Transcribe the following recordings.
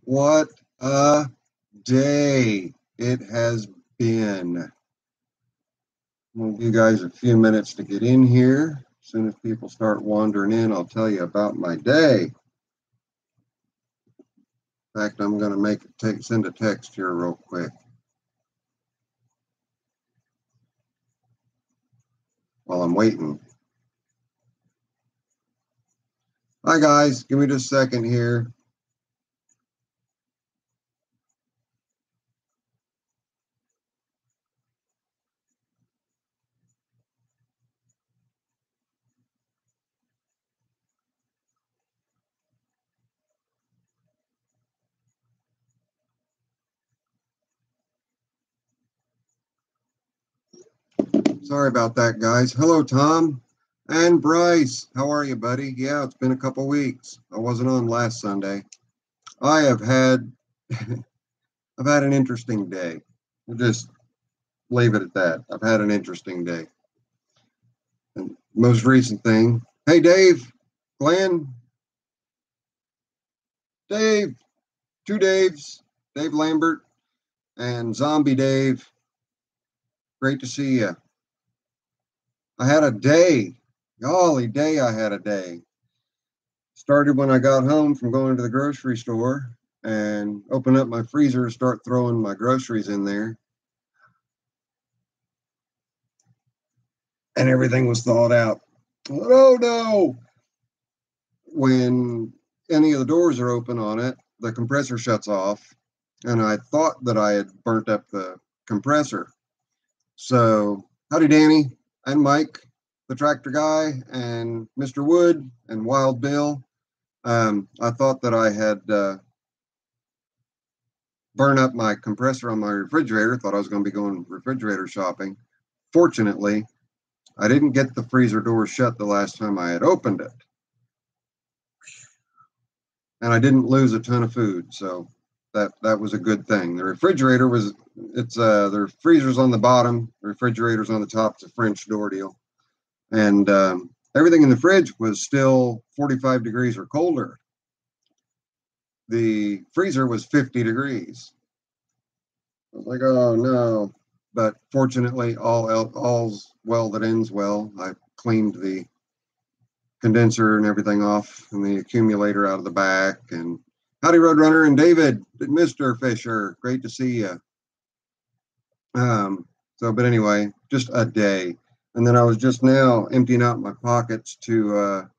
What a day it has been. We'll give you guys a few minutes to get in here. As soon as people start wandering in, I'll tell you about my day. In fact, I'm going to send a text here real quick while I'm waiting. Hi, guys. Give me just a second here. Sorry about that, guys. Hello, Tom and Bryce. How are you, buddy? Yeah, it's been a couple weeks. I wasn't on last Sunday. I have had I've had an interesting day. We'll just leave it at that. I've had an interesting day. And most recent thing. Hey, Dave, Glenn, Dave, two Daves, Dave Lambert and Zombie Dave. Great to see you. I had a day. Golly day, I had a day. Started when I got home from going to the grocery store and opened up my freezer to start throwing my groceries in there. And everything was thawed out. Oh no! When any of the doors are open on it, the compressor shuts off. And I thought that I had burnt up the compressor. So, howdy, Danny and Mike, the tractor guy, and Mr. Wood and Wild Bill. I thought that I had burned up my compressor on my refrigerator. Thought I was going to be going refrigerator shopping. Fortunately, I didn't get the freezer door shut the last time I had opened it. And I didn't lose a ton of food. So that was a good thing. The refrigerator was, the freezer's on the bottom, the refrigerator's on the top. It's a French door deal. And everything in the fridge was still 45 degrees or colder. The freezer was 50 degrees. I was like, oh no. But fortunately, all's well that ends well. I cleaned the condenser and everything off and the accumulator out of the back. And howdy, Roadrunner and David, Mr. Fisher. Great to see you. But anyway, just a day. And then I was just now emptying out my pockets to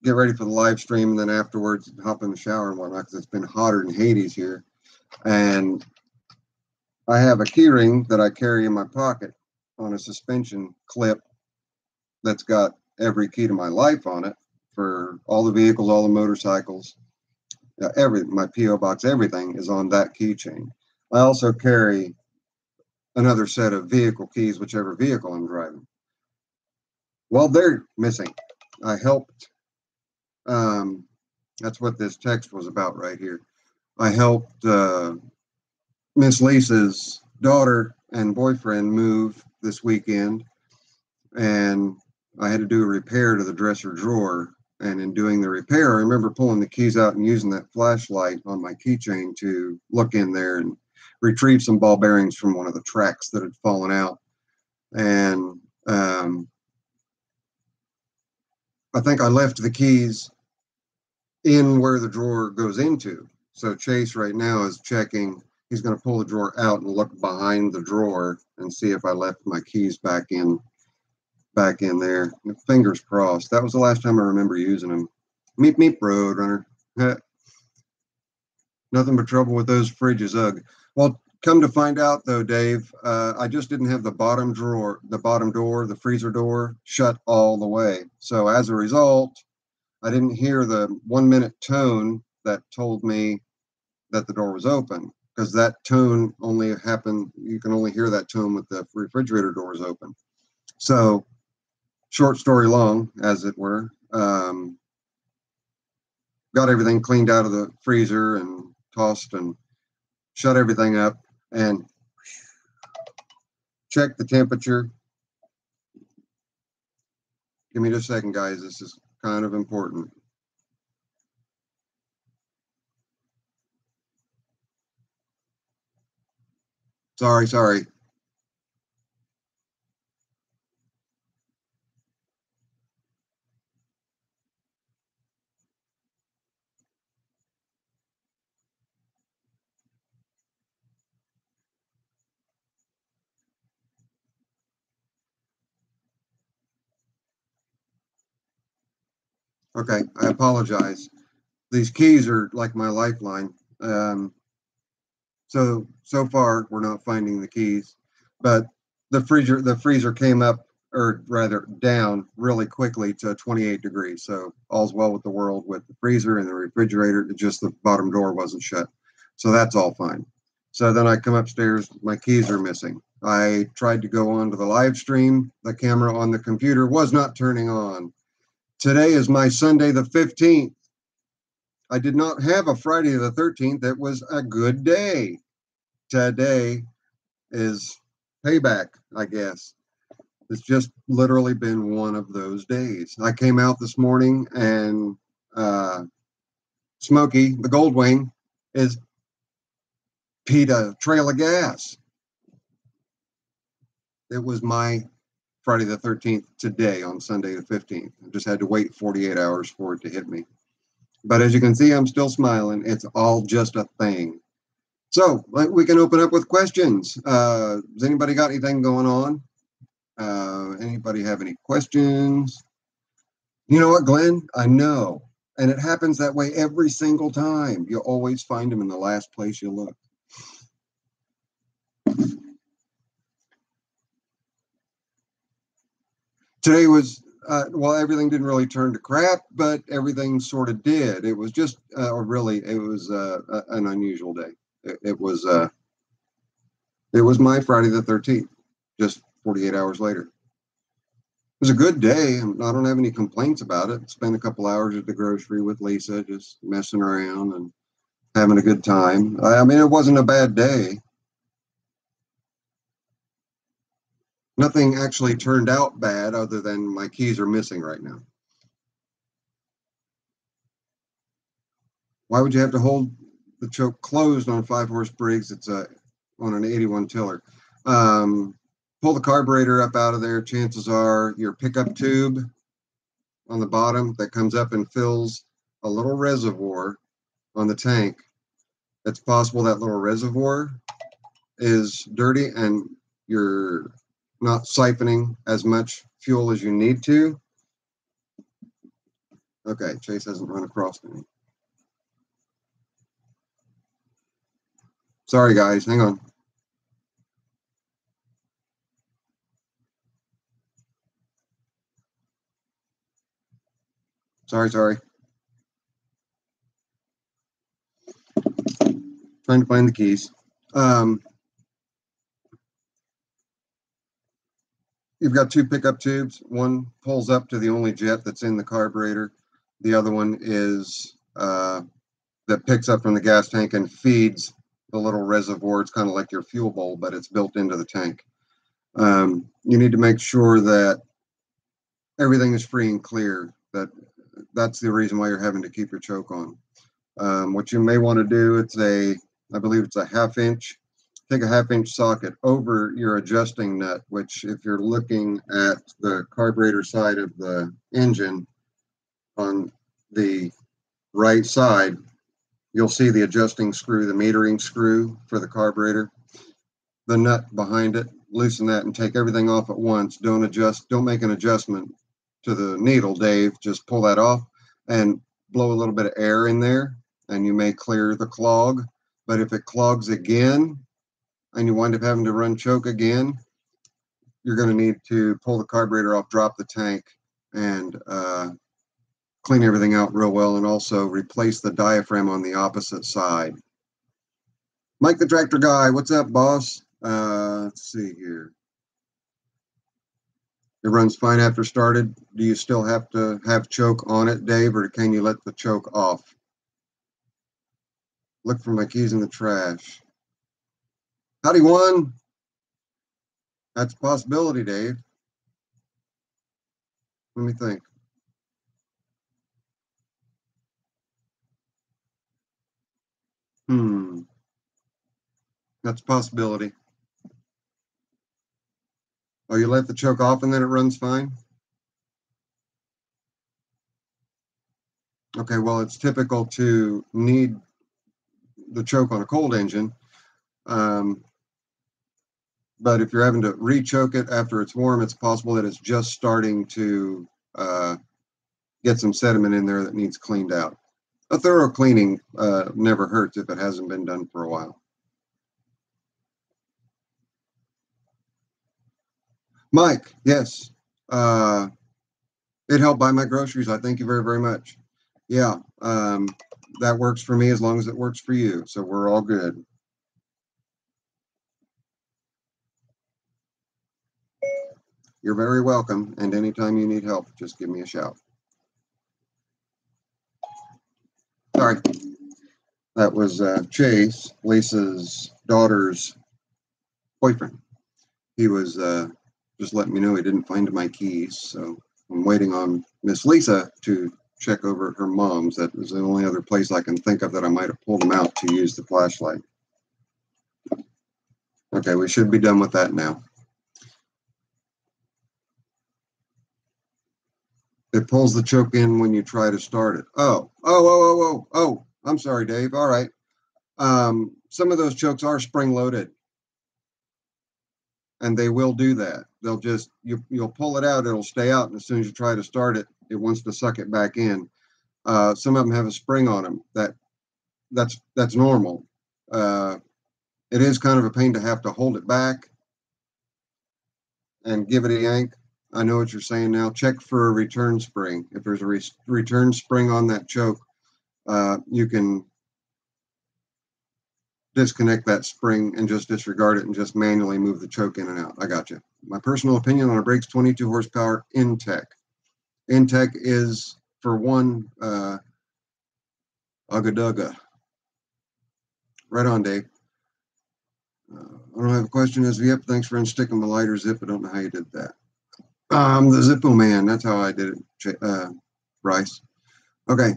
get ready for the live stream, and then afterwards hop in the shower and whatnot because it's been hotter than Hades here. And I have a key ring that I carry in my pocket on a suspension clip that's got every key to my life on it for all the vehicles, all the motorcycles, my PO box, everything is on that keychain. I also carry another set of vehicle keys, whichever vehicle I'm driving. Well, they're missing. I helped. That's what this text was about right here. I helped Miss Lisa's daughter and boyfriend move this weekend, and I had to do a repair to the dresser drawer. And in doing the repair, I remember pulling the keys out and using that flashlight on my keychain to look in there and retrieve some ball bearings from one of the tracks that had fallen out. And I think I left the keys in where the drawer goes into. So Chase right now is checking. He's going to pull the drawer out and look behind the drawer and see if I left my keys back in there. Fingers crossed. That was the last time I remember using them. Meep meep Roadrunner. Nothing but trouble with those fridges. Ugh. Well, come to find out though, Dave, I just didn't have the bottom door, the freezer door shut all the way. So as a result, I didn't hear the 1 minute tone that told me that the door was open, because that tone only happened, you can only hear that tone with the refrigerator doors open. So short story long, as it were, got everything cleaned out of the freezer and tossed and shut everything up and checked the temperature. Give me just a second, guys. This is kind of important. Sorry, sorry. Okay, I apologize. These keys are like my lifeline. So far we're not finding the keys, but the freezer came up, or rather down really quickly to 28 degrees. So all's well with the world with the freezer and the refrigerator. It's just the bottom door wasn't shut. So that's all fine. So then I come upstairs, my keys are missing. I tried to go on to the live stream. The camera on the computer was not turning on. Today is my Sunday the 15th. I did not have a Friday the 13th. It was a good day. Today is payback, I guess. It's just literally been one of those days. I came out this morning and Smokey, the Goldwing, is peed a trail of gas. It was my Friday the 13th today on Sunday the 15th. I just had to wait 48 hours for it to hit me. But as you can see, I'm still smiling. It's all just a thing. So we can open up with questions. Has anybody got anything going on? Anybody have any questions? You know what, Glenn? I know. And it happens that way every single time. You always find them in the last place you look. Today was, well, everything didn't really turn to crap, but everything sort of did. It was just, it was an unusual day. It was my Friday the 13th, just 48 hours later. It was a good day. I don't have any complaints about it. Spent a couple hours at the grocery with Lisa, just messing around and having a good time. I mean, it wasn't a bad day. Nothing actually turned out bad other than my keys are missing right now. Why would you have to hold the choke closed on a 5-horse Briggs? It's on an 81 tiller. Pull the carburetor up out of there. Chances are your pickup tube on the bottom that comes up and fills a little reservoir on the tank. It's possible that little reservoir is dirty and you're not siphoning as much fuel as you need to. Okay, Chase hasn't run across me. Sorry, guys. Hang on. Sorry. Trying to find the keys. You've got two pickup tubes. One pulls up to the only jet that's in the carburetor. The other one is that picks up from the gas tank and feeds the little reservoir. It's kind of like your fuel bowl, but it's built into the tank. You need to make sure that everything is free and clear. That's the reason why you're having to keep your choke on. What you may want to do, I believe it's a 1/2 inch. Take a 1/2 inch socket over your adjusting nut, which if you're looking at the carburetor side of the engine on the right side, you'll see the adjusting screw, the metering screw for the carburetor, the nut behind it. Loosen that and take everything off at once. Don't make an adjustment to the needle, Dave. Just pull that off and blow a little bit of air in there, and you may clear the clog. But if it clogs again and you wind up having to run choke again, you're going to need to pull the carburetor off, drop the tank, and clean everything out real well, and also replace the diaphragm on the opposite side. Mike the Tractor Guy, what's up, boss? Let's see here. It runs fine after started. Do you still have to have choke on it, Dave, or can you let the choke off? Look for my keys in the trash. Howdy, one. That's a possibility, Dave. Let me think. That's a possibility. Oh, you let the choke off and then it runs fine? Okay, well, it's typical to need the choke on a cold engine. But if you're having to re-choke it after it's warm, it's possible that it's just starting to get some sediment in there that needs cleaned out. A thorough cleaning never hurts if it hasn't been done for a while. Mike, yes. It helped buy my groceries. I thank you very, very much. Yeah, that works for me as long as it works for you. So we're all good. You're very welcome. And anytime you need help, just give me a shout. Sorry. That was Chase, Lisa's daughter's boyfriend. He was just letting me know he didn't find my keys. So I'm waiting on Miss Lisa to check over at her mom's. That is the only other place I can think of that I might have pulled them out to use the flashlight. Okay, we should be done with that now. It pulls the choke in when you try to start it. Oh, I'm sorry, Dave. All right. Some of those chokes are spring loaded, and they will do that. They'll just, you'll pull it out, it'll stay out, and as soon as you try to start it, it wants to suck it back in. Some of them have a spring on them. That's normal. It is kind of a pain to have to hold it back and give it a yank. I know what you're saying now. Check for a return spring. If there's a return spring on that choke, you can disconnect that spring and just disregard it and just manually move the choke in and out. I got you. My personal opinion on a brakes, 22 horsepower Intech. Intech is, for one, Ugga. Right on, Dave. I don't have a question as yep. Thanks for unsticking the lighter zip. I don't know how you did that. The Zippo man. That's how I did it, Bryce. Okay.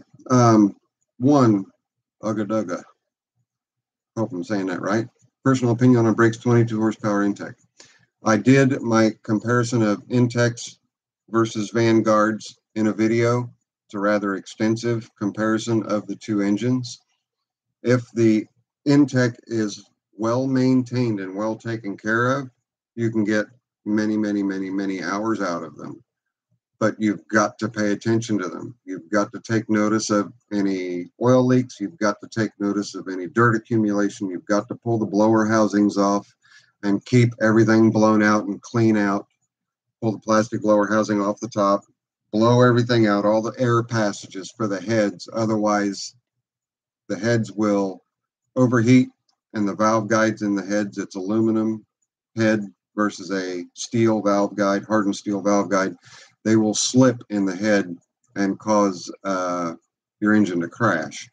One, Ugga. Hope I'm saying that right. Personal opinion on a brakes, 22 horsepower Intech. I did my comparison of Intechs versus Vanguards in a video. It's a rather extensive comparison of the two engines. If the Intech is well maintained and well taken care of, you can get many hours out of them. But you've got to pay attention to them. You've got to take notice of any oil leaks. You've got to take notice of any dirt accumulation. You've got to pull the blower housings off and keep everything blown out and clean out. Pull the plastic blower housing off the top, blow everything out, all the air passages for the heads. Otherwise, the heads will overheat, and the valve guides in the heads, it's aluminum head versus a steel valve guide, hardened steel valve guide. They will slip in the head and cause your engine to crash.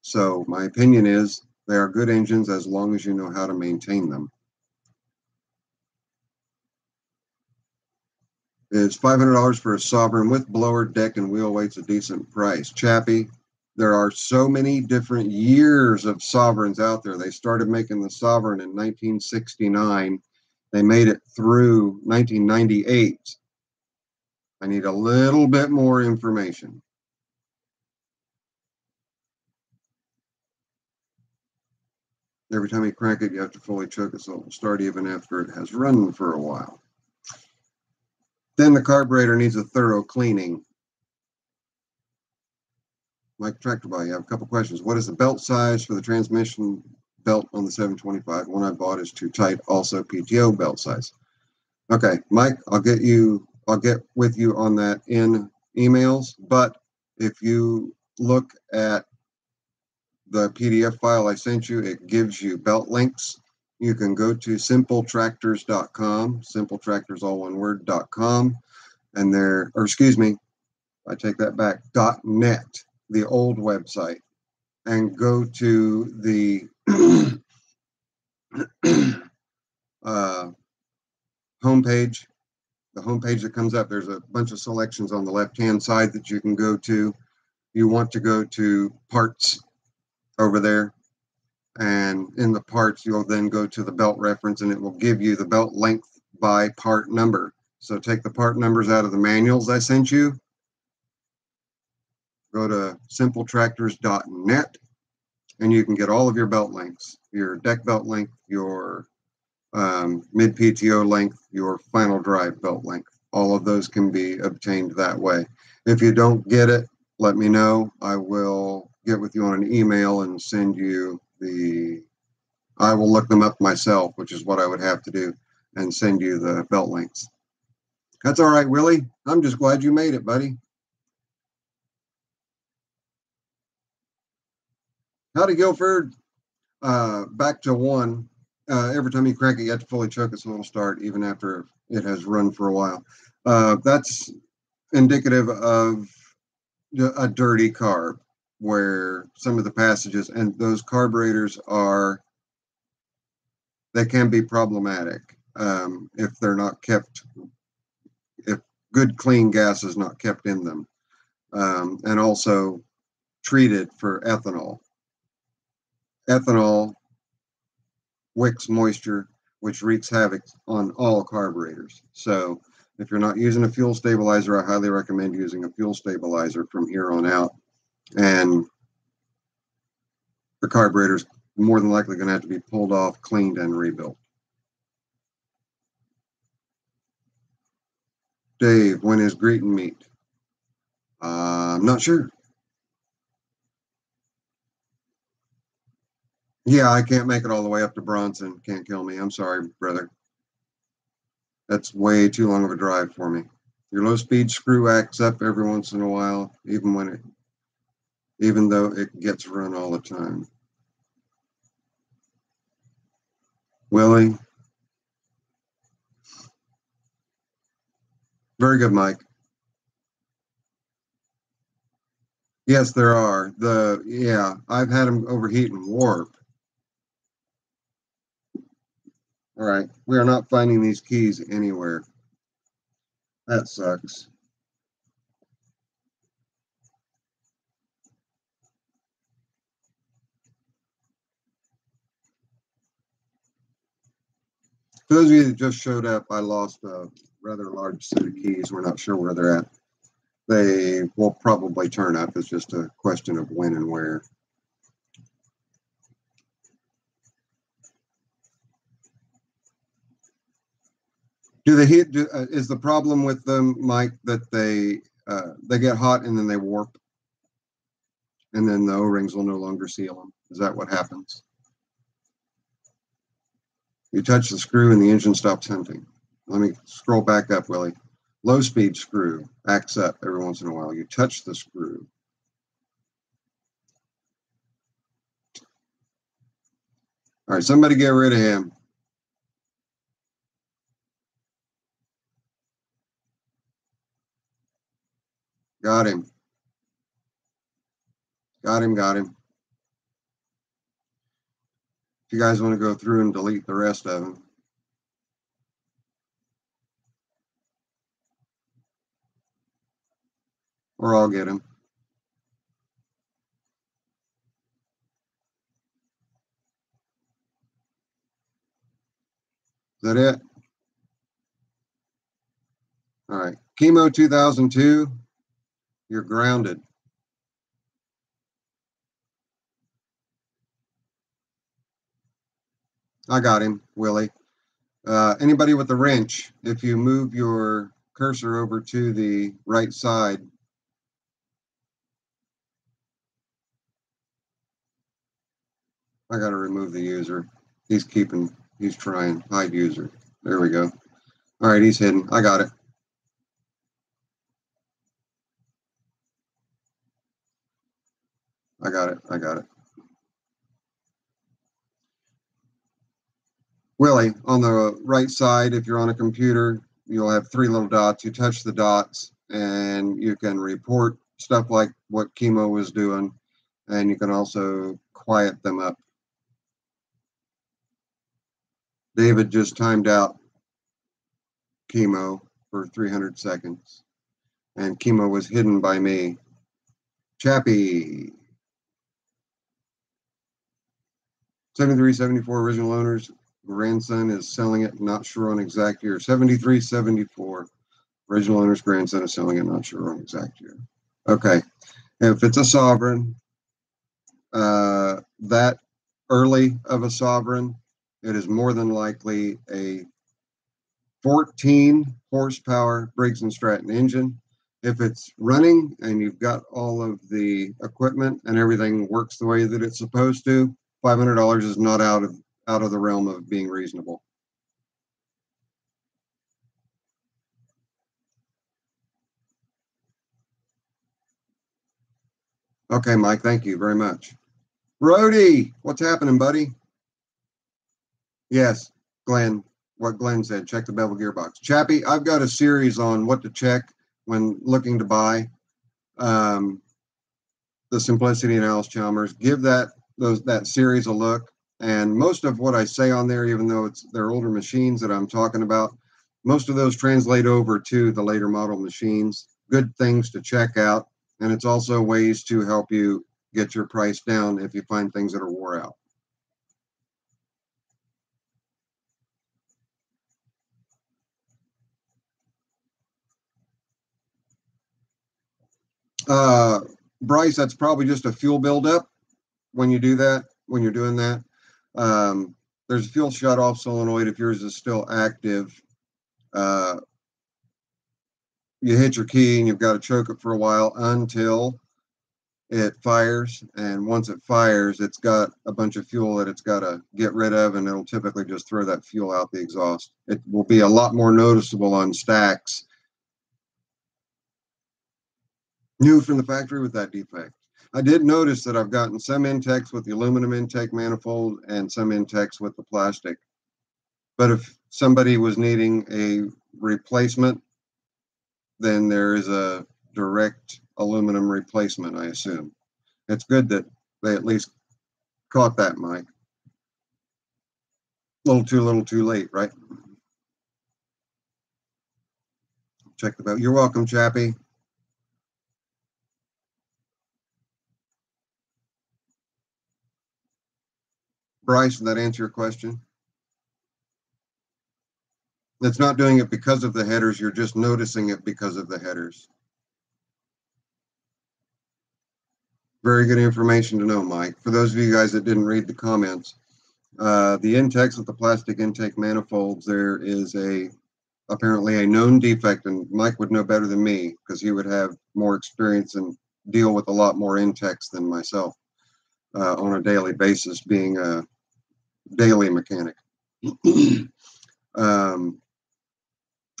So my opinion is they are good engines as long as you know how to maintain them. Is $500 for a Sovereign with blower, deck, and wheel weight's a decent price. Chappie, there are so many different years of Sovereigns out there. They started making the Sovereign in 1969. They made it through 1998. I need a little bit more information. Every time you crank it, you have to fully choke it so it will start even after it has run for a while. Then the carburetor needs a thorough cleaning. Mike Tractor Buy, you have a couple questions. What is the belt size for the transmission belt on the 725? One I bought is too tight. Also PTO belt size. Okay, Mike, I'll get with you on that in emails. But if you look at the PDF file I sent you, it gives you belt links. You can go to simpletractors.com, simpletractors all one word.com, and there, or excuse me, I take that back, .net, the old website, and go to the homepage. The homepage that comes up, there's a bunch of selections on the left-hand side that you can go to. You want to go to parts over there, and in the parts, you'll then go to the belt reference, and it will give you the belt length by part number. So take the part numbers out of the manuals I sent you. Go to simpletractors.net and you can get all of your belt lengths, your deck belt length, your mid PTO length, your final drive belt length. All of those can be obtained that way. If you don't get it, let me know. I will get with you on an email and send you I will look them up myself, which is what I would have to do, and send you the belt lengths. That's all right, Willie. I'm just glad you made it, buddy. Howdy, Guilford. Back to one. Every time you crank it, you have to fully choke its little start, even after it has run for a while. That's indicative of a dirty carb, where some of the passages and those carburetors they can be problematic if they're not kept, if good clean gas is not kept in them, and also treated for ethanol. Ethanol wicks moisture, which wreaks havoc on all carburetors. So if you're not using a fuel stabilizer, I highly recommend using a fuel stabilizer from here on out. And the carburetor's more than likely going to have to be pulled off, cleaned, and rebuilt. Dave, when is greeting meet? I'm not sure. Yeah, I can't make it all the way up to Bronson. Can't kill me. I'm sorry, brother. That's way too long of a drive for me. Your low speed screw acts up every once in a while, even though it gets run all the time. Willie. Very good, Mike. Yes, there are. I've had them overheat and warp. All right, we are not finding these keys anywhere. That sucks. For those of you that just showed up, I lost a rather large set of keys. We're not sure where they're at. They will probably turn up. It's just a question of when and where. Is the problem with them, Mike, that they get hot and then they warp, and then the O-rings will no longer seal them? Is that what happens? You touch the screw and the engine stops hunting. Let me scroll back up, Willie. Low speed screw acts up every once in a while. You touch the screw. All right, somebody get rid of him. Got him. Got him. If you guys want to go through and delete the rest of them. Or I'll get him. Is that it? All right. Chemo 2002, you're grounded. I got him, Willie. Anybody with a wrench, if you move your cursor over to the right side, I got to remove the user. He's trying. Hide user. There we go. All right, he's hidden. I got it. I got it. Willie, on the right side, if you're on a computer, you'll have three little dots. You touch the dots and you can report stuff like what Chemo was doing, and you can also quiet them up. David just timed out Chemo for 300 seconds, and Chemo was hidden by me. Chappie. 7374 original owners. grandson is selling it, not sure on exact year. 7374. Original owner's grandson is selling it, not sure on exact year. Okay. If it's a sovereign, that early of a sovereign, it is more than likely a 14 horsepower Briggs & Stratton engine. If it's running and you've got all of the equipment and everything works the way that it's supposed to, $500 is not out of the realm of being reasonable. Okay, Mike, thank you very much. Brody, what's happening, buddy? Yes, Glenn, what Glenn said, check the bevel gearbox. Chappie, I've got a series on what to check when looking to buy the Simplicity and Alice Chalmers. Give that series a look. And most of what I say on there, even though they're older machines that I'm talking about, most of those translate over to the later model machines. Good things to check out. And it's also ways to help you get your price down if you find things that are wore out. Bryce, that's probably just a fuel buildup when you do that, when you're doing that. There's a fuel shut-off solenoid if yours is still active. You hit your key and you've got to choke it for a while until it fires. And once it fires, it's got a bunch of fuel that it's got to get rid of, and it'll typically just throw that fuel out the exhaust. It will be a lot more noticeable on stacks new from the factory with that defect. I did notice that I've gotten some intakes with the aluminum intake manifold and some intakes with the plastic. But if somebody was needing a replacement, then there is a direct aluminum replacement, I assume. It's good that they at least caught that, Mike. A little too late, right? Check the belt. You're welcome, Chappie. Bryce, did that answer your question? It's not doing it because of the headers. You're just noticing it because of the headers. Very good information to know, Mike. For those of you guys that didn't read the comments, the intakes with the plastic intake manifolds, there is apparently a known defect, and Mike would know better than me because he would have more experience and deal with a lot more intakes than myself on a daily basis, being a daily mechanic.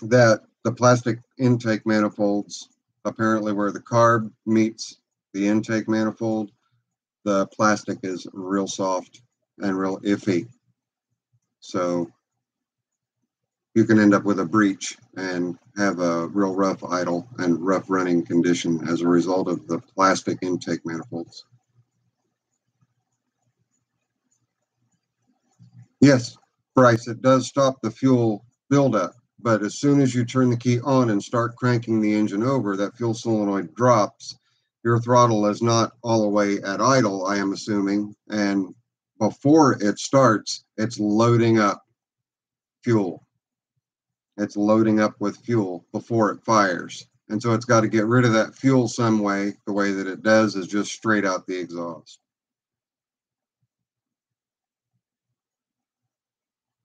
That the plastic intake manifolds, apparently where the carb meets the intake manifold, the plastic is real soft and real iffy. So you can end up with a breach and have a real rough idle and rough running condition as a result of the plastic intake manifolds. Yes, Bryce, it does stop the fuel buildup, but as soon as you turn the key on and start cranking the engine over, that fuel solenoid drops. Your throttle is not all the way at idle, I am assuming, and before it starts, it's loading up fuel. It's loading up with fuel before it fires. And so it's got to get rid of that fuel some way. The way that it does is just straight out the exhaust.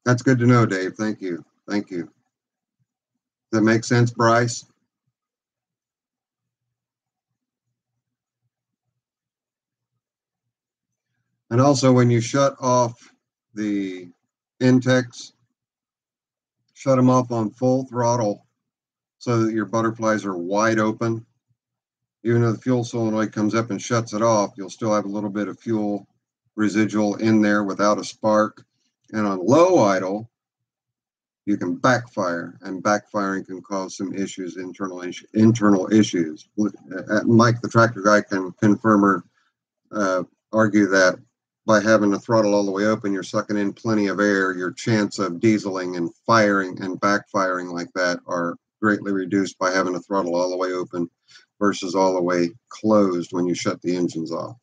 That's good to know, Dave. Thank you. Thank you. Does that make sense, Bryce? And also, when you shut off the intakes, shut them off on full throttle so that your butterflies are wide open. Even though the fuel solenoid comes up and shuts it off, you'll still have a little bit of fuel residual in there without a spark. And on low idle, you can backfire, and backfiring can cause some issues, internal issues. Mike, the tractor guy, can confirm or argue that by having the throttle all the way open, you're sucking in plenty of air. Your chance of dieseling and firing and backfiring like that are greatly reduced by having the throttle all the way open versus all the way closed when you shut the engines off.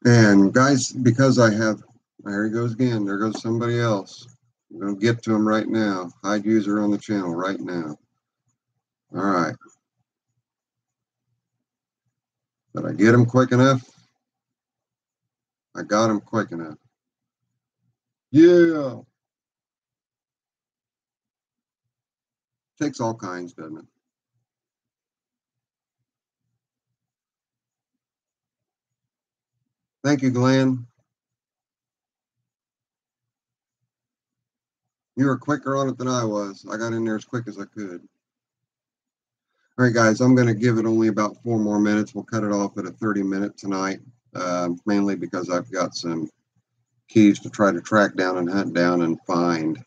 And guys, because I have, there he goes again. There goes somebody else. I'm going to get to him right now. Hide user on the channel right now. All right. Did I get him quick enough? I got him quick enough. Yeah. Takes all kinds, doesn't it? Thank you, Glenn. You were quicker on it than I was. I got in there as quick as I could. All right, guys, I'm going to give it only about 4 more minutes. We'll cut it off at a 30-minute tonight, mainly because I've got some keys to try to track down and hunt down and find.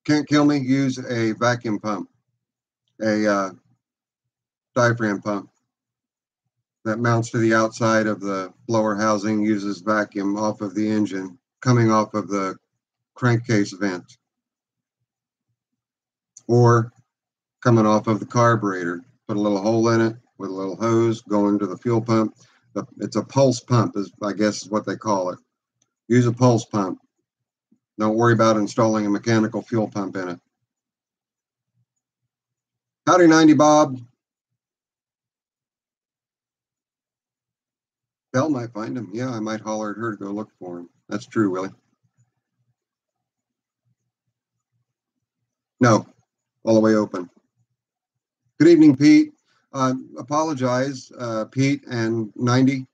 Can't kill me, use a vacuum pump, a diaphragm pump that mounts to the outside of the blower housing, uses vacuum off of the engine, coming off of the crankcase vent, or coming off of the carburetor. Put a little hole in it with a little hose going to the fuel pump. It's a pulse pump, I guess is what they call it. Use a pulse pump. Don't worry about installing a mechanical fuel pump in it. Howdy, 90 Bob. Belle might find him. Yeah, I might holler at her to go look for him. That's true, Willie. No, all the way open. Good evening, Pete. Apologize, Pete and 90.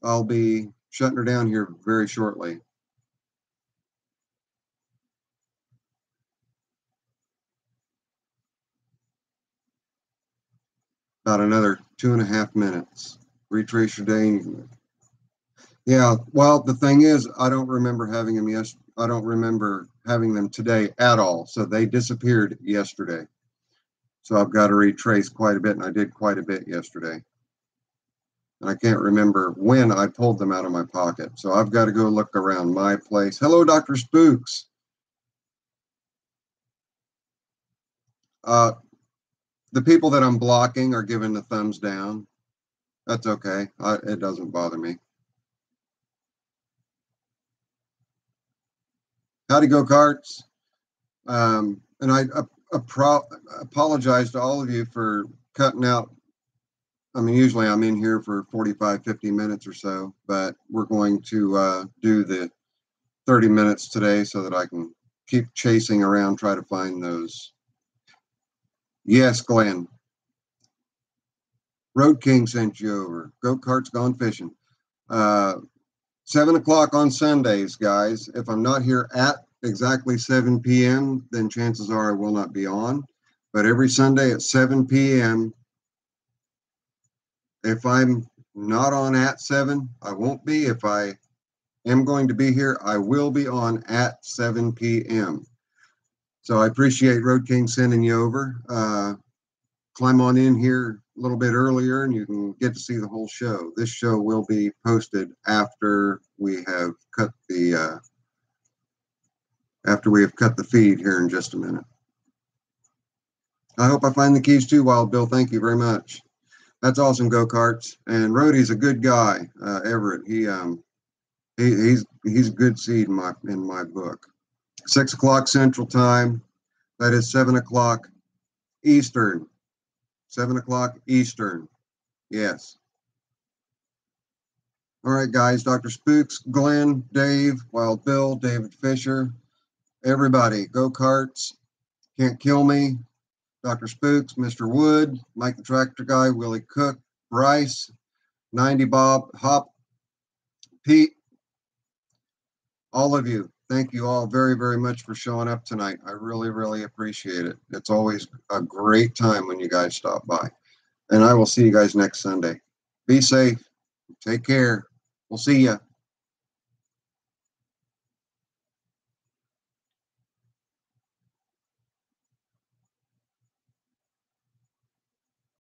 I'll be shutting her down here very shortly. About another 2.5 minutes. Retrace your day. Yeah, well, the thing is, I don't remember having them I don't remember having them today at all. So they disappeared yesterday. So I've got to retrace quite a bit, and I did quite a bit yesterday. And I can't remember when I pulled them out of my pocket. So I've got to go look around my place. Hello, Dr. Spooks. The people that I'm blocking are giving the thumbs down. That's okay. It doesn't bother me. Howdy, go-karts. And I apologize to all of you for cutting out. I mean, usually I'm in here for 45, 50 minutes or so, but we're going to do the 30 minutes today so that I can keep chasing around, try to find those. Yes, Glenn. Road King sent you over. Go-karts gone fishing. 7 o'clock on Sundays, guys. If I'm not here at exactly 7 p.m., then chances are I will not be on. But every Sunday at 7 p.m., if I'm not on at 7, I won't be. If I am going to be here, I will be on at 7 p.m. So I appreciate Road King sending you over. Climb on in here a little bit earlier and you can get to see the whole show. This show will be posted after we have cut the feed here in just a minute. I hope I find the keys too, Wild Bill. Thank you very much. That's awesome, go-karts. And Rhodey's a good guy, Everett. He's a good seed in my book. 6 o'clock Central Time. That is 7 o'clock Eastern. 7 o'clock Eastern. Yes. All right, guys. Dr. Spooks, Glenn, Dave, Wild Bill, David Fisher, everybody. Go-karts. Can't Kill Me. Dr. Spooks, Mr. Wood, Mike the Tractor Guy, Willie Cook, Bryce, 90 Bob, Hop, Pete, all of you. Thank you all very, very much for showing up tonight. I really, really appreciate it. It's always a great time when you guys stop by. And I will see you guys next Sunday. Be safe. Take care. We'll see ya.